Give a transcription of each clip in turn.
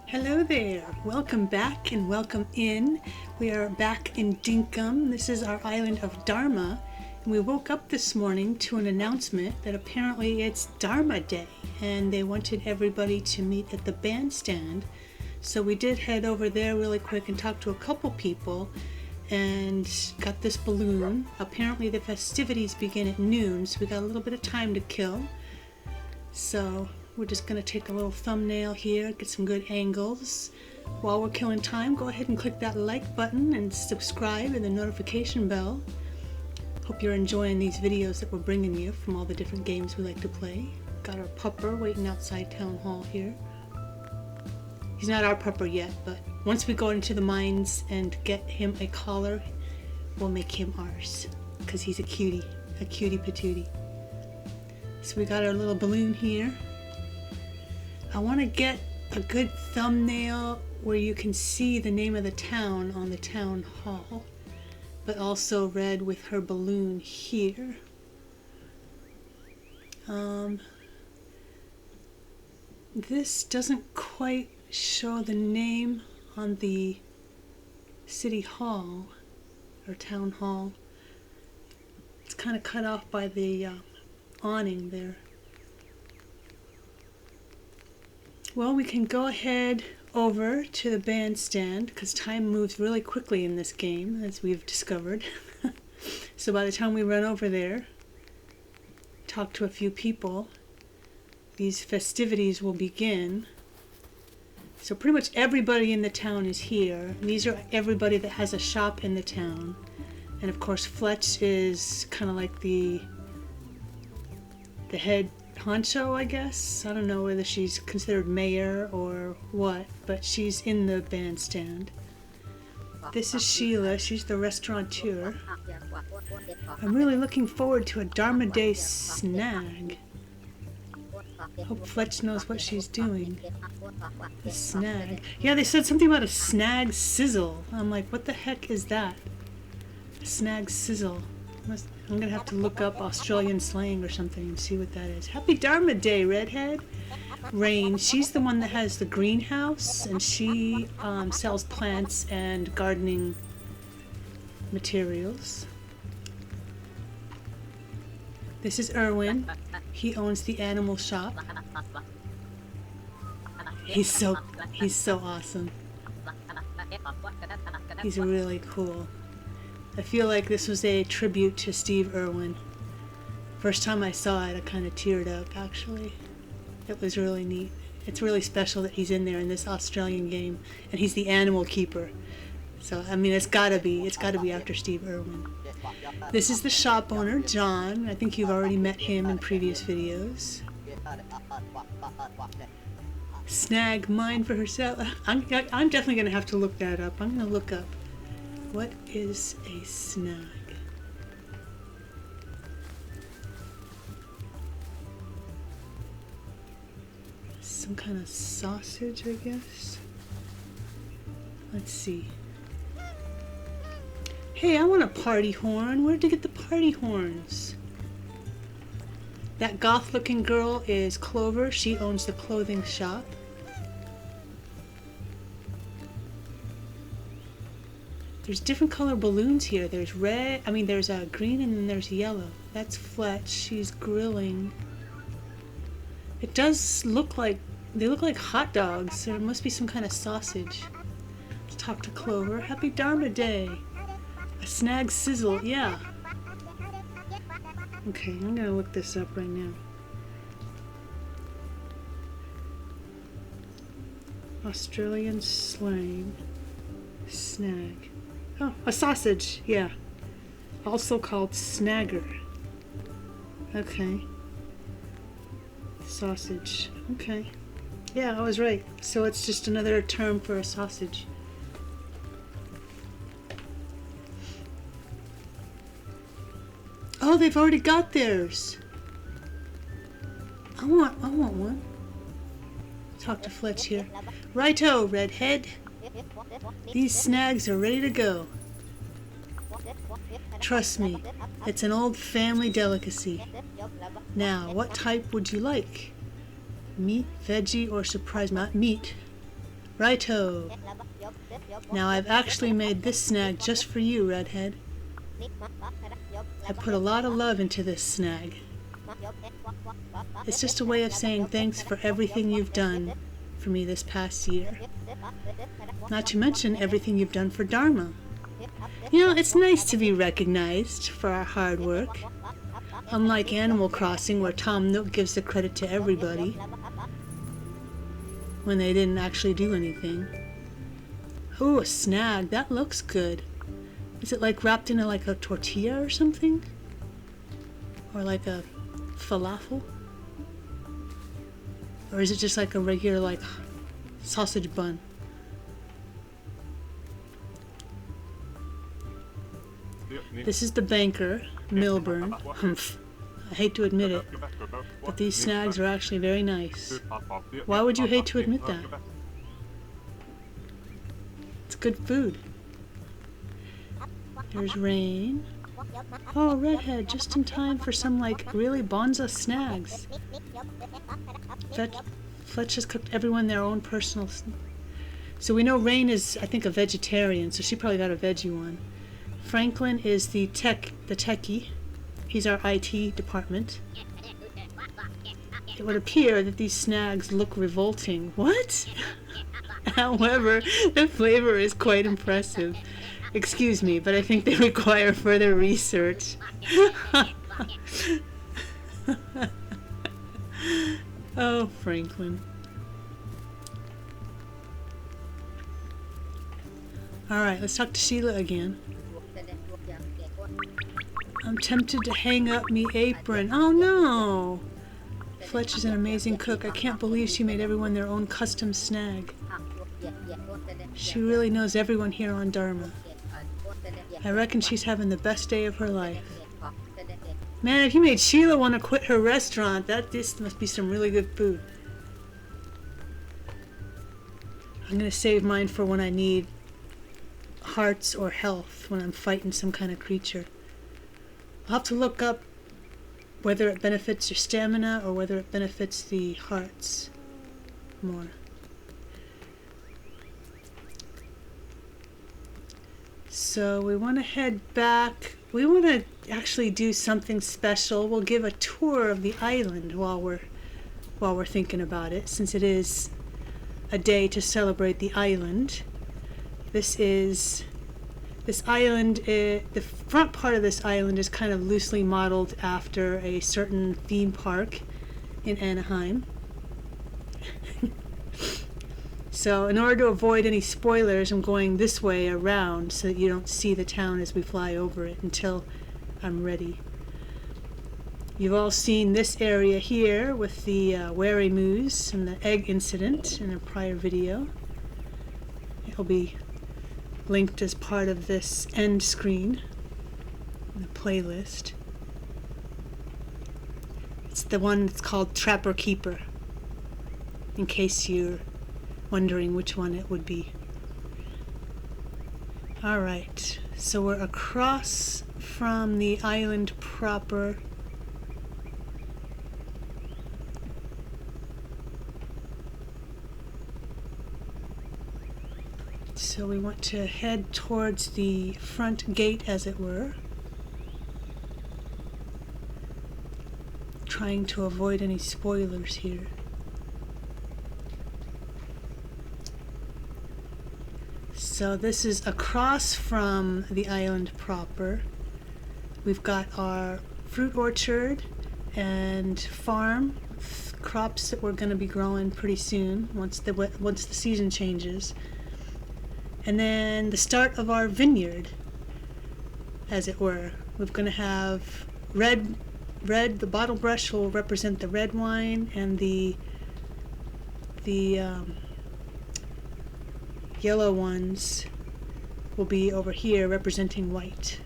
Hello there, welcome back and welcome in. We are back in DINKUM. This is our island of Dharma, and we woke up this morning to an announcement that apparently it's Dharma Day and they wanted everybody to meet at the Bandstand. So we did head over there really quick and talk to a couple people and got this balloon. Apparently the festivities begin at noon, so we got a little bit of time to kill. So we're just going to take a little thumbnail here, get some good angles. While we're killing time, go ahead and click that like button and subscribe and the notification bell. Hope you're enjoying these videos that we're bringing you from all the different games we like to play. Got our pupper waiting outside Town Hall here. He's not our pupper yet, but once we go into the mines and get him a collar, we'll make him ours, because he's a cutie patootie. So we got our little balloon here. I want to get a good thumbnail where you can see the name of the town on the town hall, but also read with her balloon here. This doesn't quite show the name on the city hall or town hall. It's kind of cut off by the awning there. Well, we can go ahead over to the bandstand because time moves really quickly in this game, as we've discovered. So by the time we run over there, talk to a few people, these festivities will begin. So pretty much everybody in the town is here. These are everybody that has a shop in the town. And of course Fletch is kind of like the head honcho, I guess. I don't know whether she's considered mayor or what, but she's in the bandstand. This is Sheila, she's the restaurateur. I'm really looking forward to a Dharma Day snag. Hope Fletch knows what she's doing. The snag. Yeah, they said something about a snag sizzle. I'm like, what the heck is that? A snag sizzle. I'm gonna have to look up Australian slang or something and see what that is. Happy Dharma Day, redhead. Rain, she's the one that has the greenhouse, and she sells plants and gardening materials. This is Erwin. He owns the animal shop. He's so awesome. He's really cool. I feel like this was a tribute to Steve Irwin. First time I saw it, I kind of teared up, actually. It was really neat. It's really special that he's in there in this Australian game, and he's the animal keeper. So, I mean, it's gotta be after Steve Irwin. This is the shop owner, John. I think you've already met him in previous videos. Snag mine for herself. I'm definitely gonna have to look that up. I'm gonna look up. What is a snag? Some kind of sausage, I guess. Let's see. Hey, I want a party horn. Where'd you get the party horns? That goth-looking girl is Clover. She owns the clothing shop. There's different color balloons here. There's red, there's green, and then there's yellow. That's Fletch. She's grilling. It does look like, they look like hot dogs. There must be some kind of sausage. Let's talk to Clover. Happy Dharma Day. A snag sizzle, yeah. Okay, I'm gonna look this up right now. Australian slang. Snag. Oh, a sausage, yeah. Also called snagger. Okay. Sausage. Okay. Yeah, I was right. So it's just another term for a sausage. Oh, they've already got theirs. I want one. Talk to Fletch here. Righto, redhead. These snags are ready to go. Trust me, it's an old family delicacy. Now, what type would you like? Meat, veggie, or surprise meat? Righto. Now I've actually made this snag just for you, Redhead. I put a lot of love into this snag. It's just a way of saying thanks for everything you've done for me this past year. Not to mention everything you've done for Dharma. You know, it's nice to be recognized for our hard work. Unlike Animal Crossing, where Tom Nook gives the credit to everybody when they didn't actually do anything. Ooh, a snag. That looks good. Is it like wrapped in like a tortilla or something? Or like a falafel? Or is it just like a regular like sausage bun? This is the banker, Milburn. Humph. I hate to admit it, but these snags are actually very nice. Why would you hate to admit that? It's good food. There's Rain. Oh, Redhead, just in time for some like really bonza snags. Fletch has cooked everyone their own personal. So we know Rain is, I think, a vegetarian, so she probably got a veggie one. Franklin is the techie. He's our IT department. It would appear that these snags look revolting. What? However, the flavor is quite impressive. Excuse me, but I think they require further research. Oh, Franklin. Alright, let's talk to Sheila again. I'm tempted to hang up me apron. Oh no! Fletch is an amazing cook. I can't believe she made everyone their own custom snag. She really knows everyone here on Dharma. I reckon she's having the best day of her life. Man, if you made Sheila want to quit her restaurant, this must be some really good food. I'm gonna save mine for when I need hearts or health, when I'm fighting some kind of creature. I'll have to look up whether it benefits your stamina or whether it benefits the hearts more. So we want to head back. We want to actually do something special. We'll give a tour of the island while we're thinking about it, since it is a day to celebrate the island. This island, the front part of this island is kind of loosely modeled after a certain theme park in Anaheim. So in order to avoid any spoilers, I'm going this way around so that you don't see the town as we fly over it until I'm ready. You've all seen this area here with the wary moose and the egg incident in a prior video. It'll be linked as part of this end screen in the playlist. It's the one that's called Trapper Keeper, in case you're wondering which one it would be. Alright, so we're across from the island proper. So we want to head towards the front gate, as it were, trying to avoid any spoilers here. So this is across from the island proper. We've got our fruit orchard and farm crops that we're going to be growing pretty soon once the season changes. And then the start of our vineyard, as it were. We're going to have red, the bottle brush will represent the red wine, and the yellow ones will be over here representing white.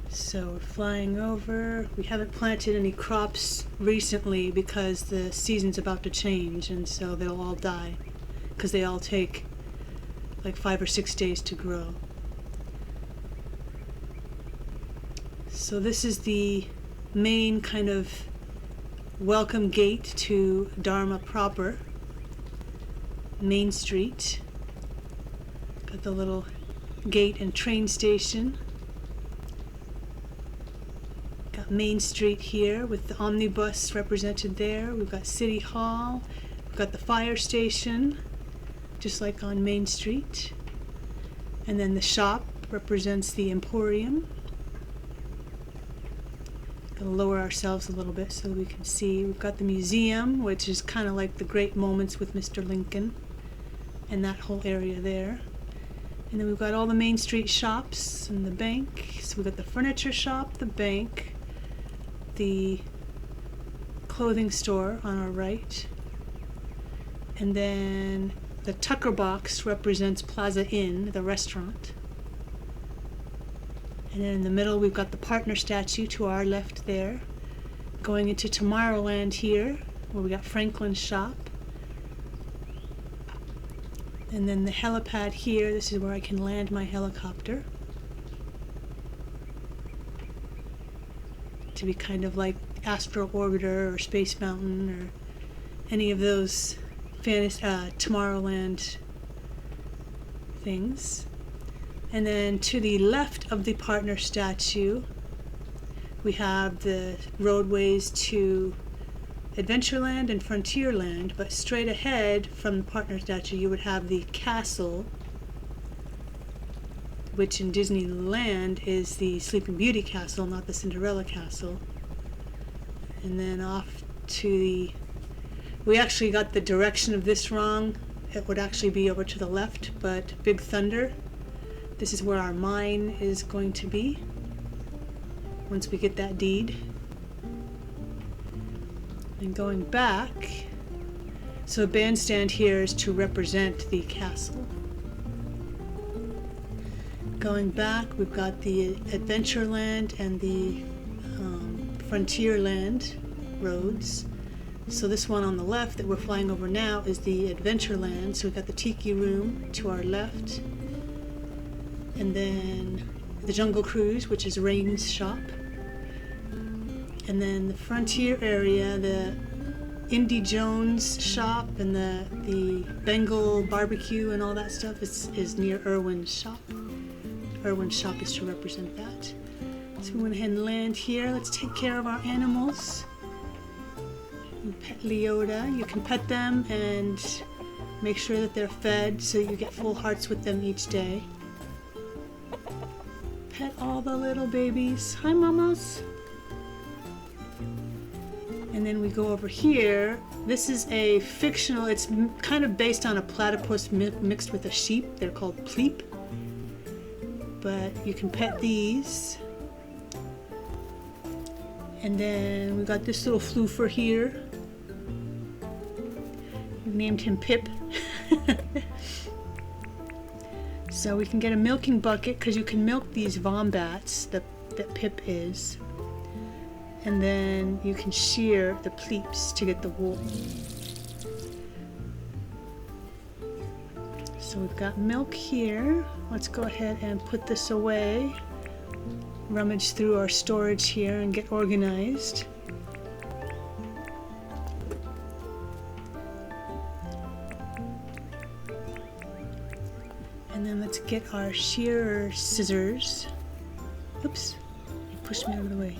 So we're flying over. We haven't planted any crops recently because the season's about to change, and so they'll all die because they all take like 5 or 6 days to grow. So this is the main kind of welcome gate to Dharma proper, Main Street. Got the little gate and train station. Got Main Street here with the omnibus represented there. We've got City Hall. We've got the fire station, just like on Main Street. And then the shop represents the Emporium. Gonna lower ourselves a little bit so we can see. We've got the museum, which is kind of like the great moments with Mr. Lincoln, and that whole area there. And then we've got all the Main Street shops and the bank. So we've got the furniture shop, the bank, the clothing store on our right, and then the Tucker box represents Plaza Inn, the restaurant. And then in the middle we've got the partner statue to our left there. Going into Tomorrowland here, where we got Franklin's shop. And then the helipad here, this is where I can land my helicopter. To be kind of like Astro Orbiter or Space Mountain or any of those Tomorrowland things. And then to the left of the partner statue, we have the roadways to Adventureland and Frontierland, but straight ahead from the partner statue you would have the castle, which in Disneyland is the Sleeping Beauty castle, not the Cinderella castle. And then off to the... We actually got the direction of this wrong. It would actually be over to the left, but Big Thunder. This is where our mine is going to be once we get that deed. And going back, so Bandstand here is to represent the castle. Going back, we've got the Adventureland and the Frontierland roads. So this one on the left that we're flying over now is the Adventureland. So we've got the Tiki Room to our left. And then the Jungle Cruise, which is Rain's shop. And then the Frontier area, the Indy Jones shop and the Bengal barbecue and all that stuff is near Irwin's shop. Irwin's shop is to represent that. So we went ahead and land here. Let's take care of our animals. You pet Leota. You can pet them and make sure that they're fed so you get full hearts with them each day. Pet all the little babies. Hi, mamas. And then we go over here. This is a fictional, it's kind of based on a platypus mixed with a sheep. They're called pleep. But you can pet these. And then we got this little floofer here. We named him Pip. So we can get a milking bucket because you can milk these wombats that Pip is. And then you can shear the pleeps to get the wool. So we've got milk here. Let's go ahead and put this away. Rummage through our storage here and get organized. And then let's get our shearer scissors. Oops, you pushed me out of the way.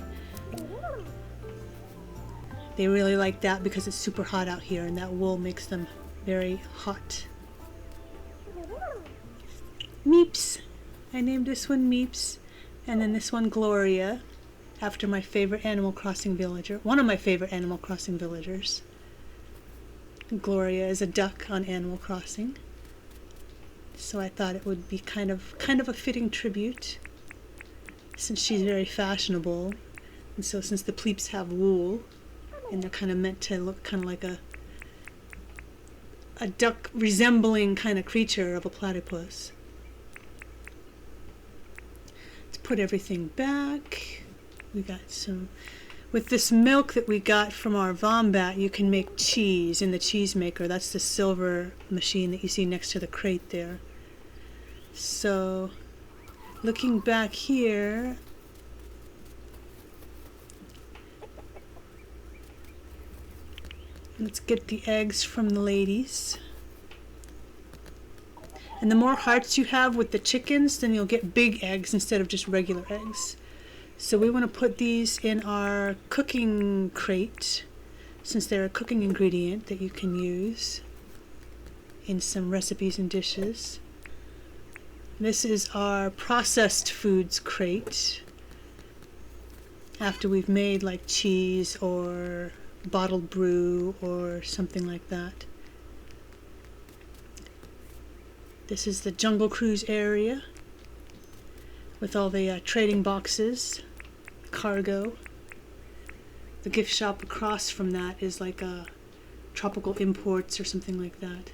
They really like that because it's super hot out here and that wool makes them very hot. Meeps! I named this one Meeps. And then this one Gloria, after my favorite Animal Crossing villager. One of my favorite Animal Crossing villagers. Gloria is a duck on Animal Crossing. So I thought it would be kind of a fitting tribute since she's very fashionable. And so since the pleeps have wool, and they're kind of meant to look kind of like a duck resembling kind of creature of a platypus. Let's put everything back. We got some, with this milk that we got from our wombat, you can make cheese in the cheese maker. That's the silver machine that you see next to the crate there. So looking back here, Let's get the eggs from the ladies. And the more hearts you have with the chickens, then you'll get big eggs instead of just regular eggs. So we want to put these in our cooking crate, since they're a cooking ingredient that you can use in some recipes and dishes. This is our processed foods crate. After we've made like cheese or bottled brew or something like that. This is the Jungle Cruise area with all the trading boxes, cargo. The gift shop across from that is like a Tropical Imports or something like that.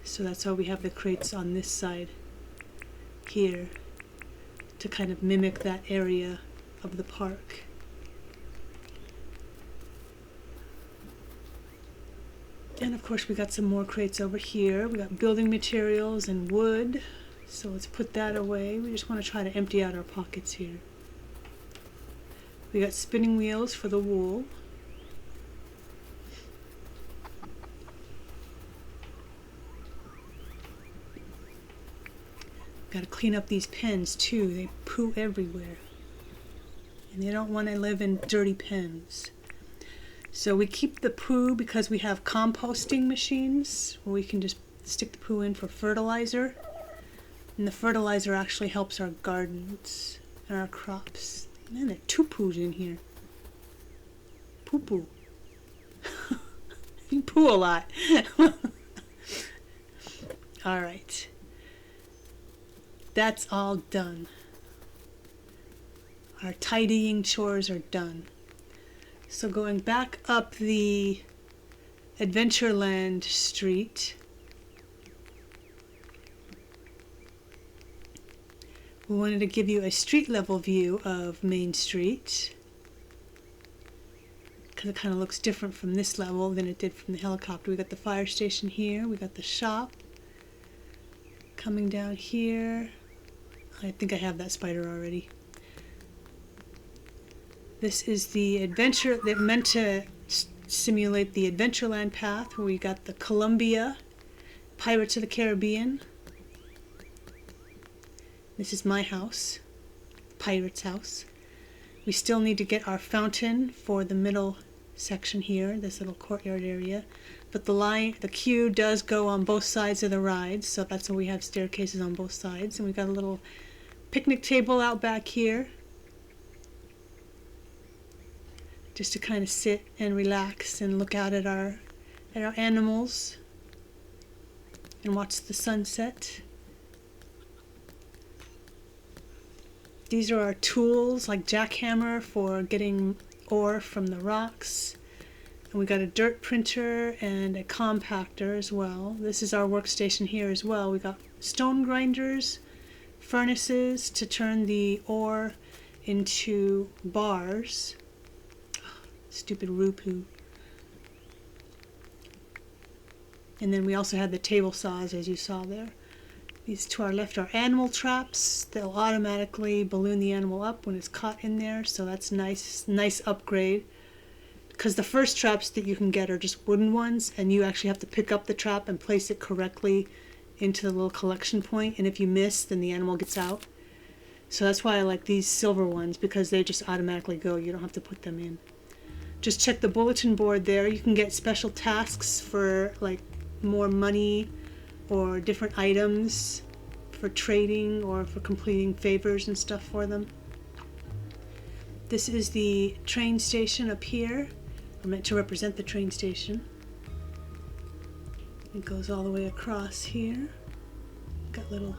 So that's why we have the crates on this side here, to kind of mimic that area of the park. And of course we got some more crates over here. We got building materials and wood. So let's put that away. We just want to try to empty out our pockets here. We got spinning wheels for the wool. Got to clean up these pens too. They poo everywhere. And they don't want to live in dirty pens. So we keep the poo because we have composting machines where we can just stick the poo in for fertilizer. And the fertilizer actually helps our gardens and our crops. Man, there are 2 poos in here. Poo-poo. You poo a lot. All right. That's all done. Our tidying chores are done. So going back up the Adventureland Street, we wanted to give you a street level view of Main Street because it kind of looks different from this level than it did from the helicopter. We got the fire station here, we got the shop coming down here. I think I have that spider already. This is the adventure that meant to simulate the Adventureland path, where we got the Columbia, Pirates of the Caribbean. This is my house, Pirate's house. We still need to get our fountain for the middle section here, this little courtyard area. But the queue does go on both sides of the ride, so that's why we have staircases on both sides. And we got a little picnic table out back here, just to kind of sit and relax and look out at our animals and watch the sunset. These are our tools, like jackhammer for getting ore from the rocks. And we got a dirt printer and a compactor as well. This is our workstation here as well. We got stone grinders, furnaces to turn the ore into bars. Stupid Rupu. And then we also had the table saws, as you saw there. These to our left are animal traps. They'll automatically balloon the animal up when it's caught in there, so that's nice upgrade. Because the first traps that you can get are just wooden ones, and you actually have to pick up the trap and place it correctly into the little collection point, and if you miss, then the animal gets out. So that's why I like these silver ones, because they just automatically go. You don't have to put them in. Just check the bulletin board there. You can get special tasks for like more money or different items for trading or for completing favors and stuff for them. This is the train station up here. We're meant to represent the train station. It goes all the way across here. Got little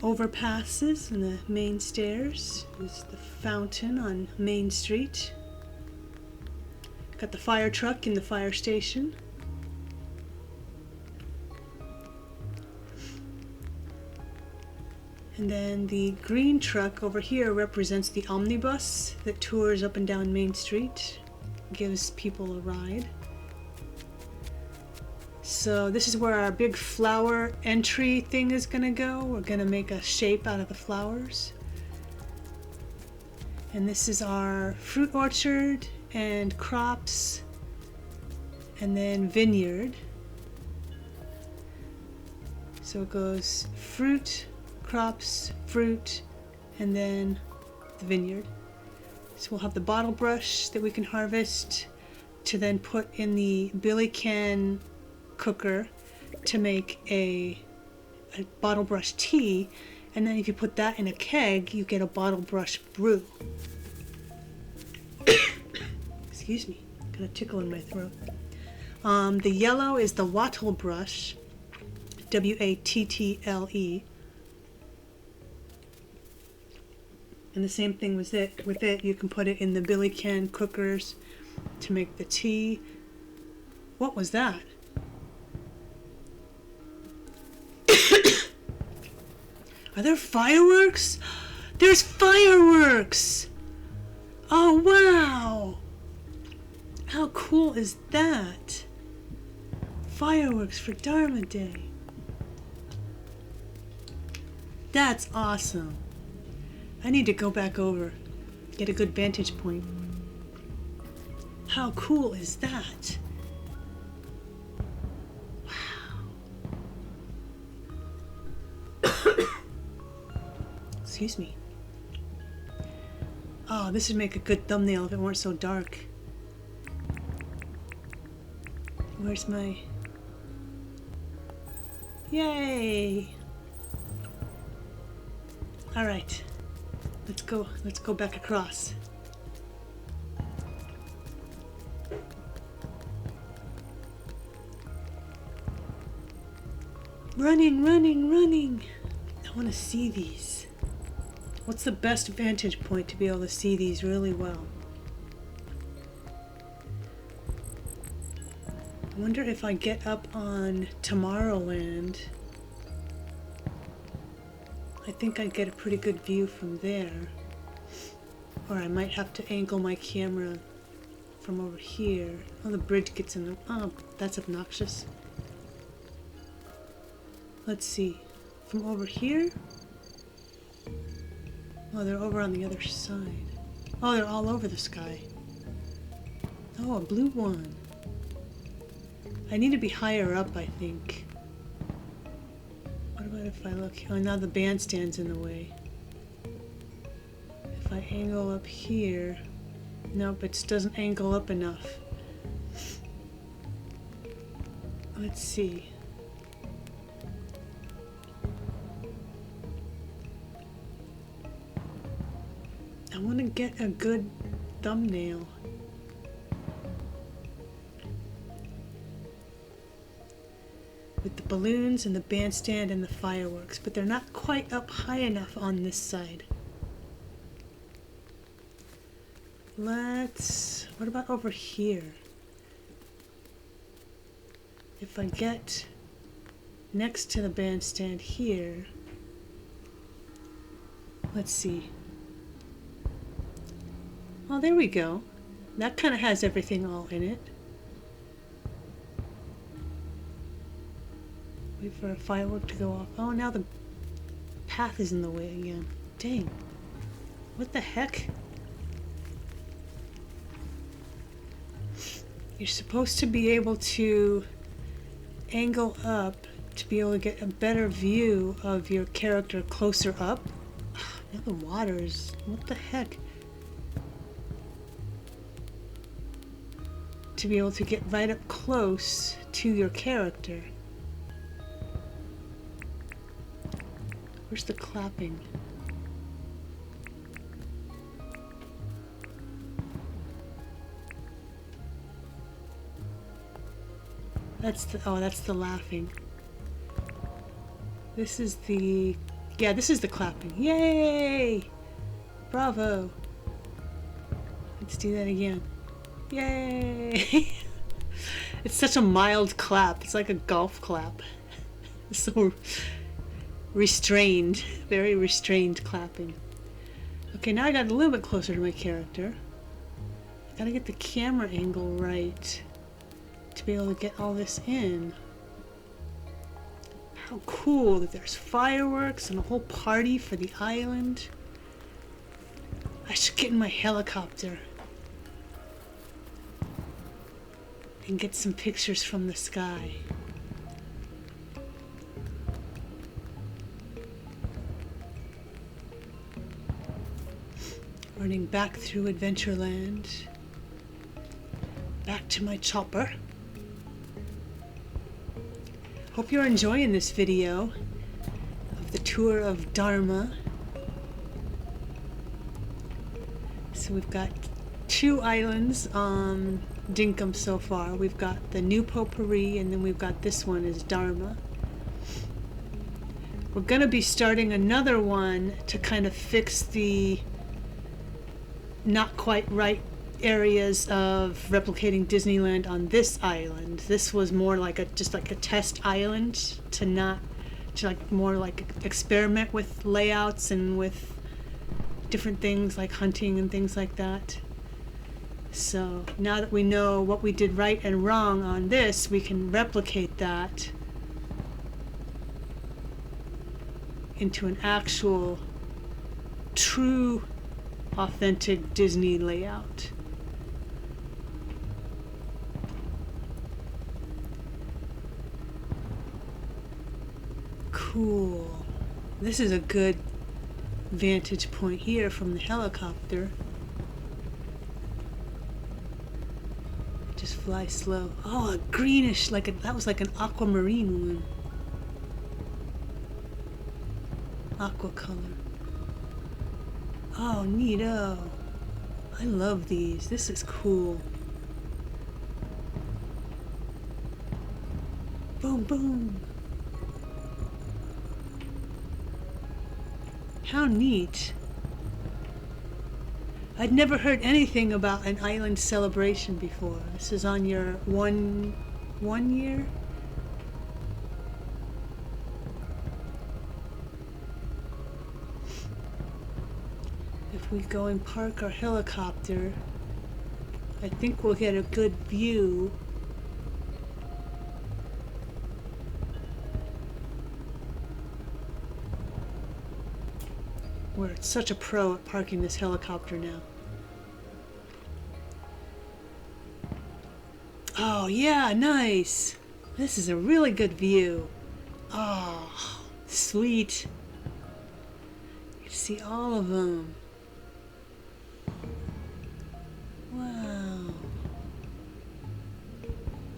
overpasses and the main stairs. This is the fountain on Main Street. Got the fire truck in the fire station. And then the green truck over here represents the omnibus that tours up and down Main Street, gives people a ride. So this is where our big flower entry thing is gonna go. We're gonna make a shape out of the flowers. And this is our fruit orchard and crops, and then vineyard. So it goes fruit, crops, fruit, and then the vineyard. So we'll have the bottle brush that we can harvest to then put in the billy can cooker to make a bottle brush tea, and then if you put that in a keg, you get a bottle brush brew. Excuse me, got a tickle in my throat. The yellow is the wattle brush, W-A-T-T-L-E. And the same thing with it, you can put it in the billy can cookers to make the tea. What was that? Are there fireworks? There's fireworks! Oh, wow! How cool is that? Fireworks for Dharma Day. That's awesome. I need to go back over, get a good vantage point. How cool is that? Wow. Excuse me. Oh, this would make a good thumbnail if it weren't so dark. Where's my... Yay! Alright. Let's go back across. Running, running, running! I want to see these. What's the best vantage point to be able to see these really well? I wonder if I get up on Tomorrowland, I think I'd get a pretty good view from there. Or I might have to angle my camera from over here. Oh, the bridge gets in the... Oh, that's obnoxious. Let's see. From over here? Oh, they're over on the other side. Oh, they're all over the sky. Oh, a blue one. I need to be higher up, I think. What about if I look... Oh, now the bandstand's in the way. If I angle up here... Nope, it doesn't angle up enough. Let's see. I want to get a good thumbnail. With the balloons and the bandstand and the fireworks, but they're not quite up high enough on this side. What about over here? If I get next to the bandstand here, let's see. Oh, there we go. That kind of has everything all in it. Wait for a firework to go off. Oh, now the path is in the way again. Dang. What the heck? You're supposed to be able to angle up to be able to get a better view of your character closer up. Now the water is... What the heck? To be able to get right up close to your character. Where's the clapping? That's the laughing. This is the... Yeah, this is the clapping. Yay! Bravo! Let's do that again. Yay! It's such a mild clap. It's like a golf clap. It's so restrained. Very restrained clapping. Okay, now I got a little bit closer to my character. I gotta get the camera angle right to be able to get all this in. How cool that there's fireworks and a whole party for the island. I should get in my helicopter and get some pictures from the sky. Running back through Adventureland. Back to my chopper. Hope you're enjoying this video of the tour of Dharma. So we've got 2 islands on DINKUM so far. We've got the New Potpourri, and then we've got this one is Dharma. We're going to be starting another one to kind of fix the not quite right areas of replicating Disneyland on this island. This was more like just like a test island to more like experiment with layouts and with different things like hunting and things like that. So now that we know what we did right and wrong on this, we can replicate that into an actual true authentic Disney layout. Cool. This is a good vantage point here from the helicopter. Just fly slow. Oh, a greenish, that was like an aquamarine one. Aqua color. Oh, neato. I love these. This is cool. Boom, boom. How neat. I'd never heard anything about an island celebration before. This is on your one year? If we go and park our helicopter, I think we'll get a good view. We're such a pro at parking this helicopter now. Oh yeah, nice. This is a really good view. Oh, sweet. You can see all of them. Wow.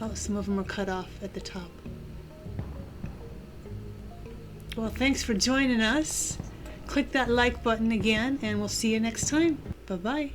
Oh, some of them are cut off at the top. Well, thanks for joining us. Click that like button again, and we'll see you next time. Bye-bye.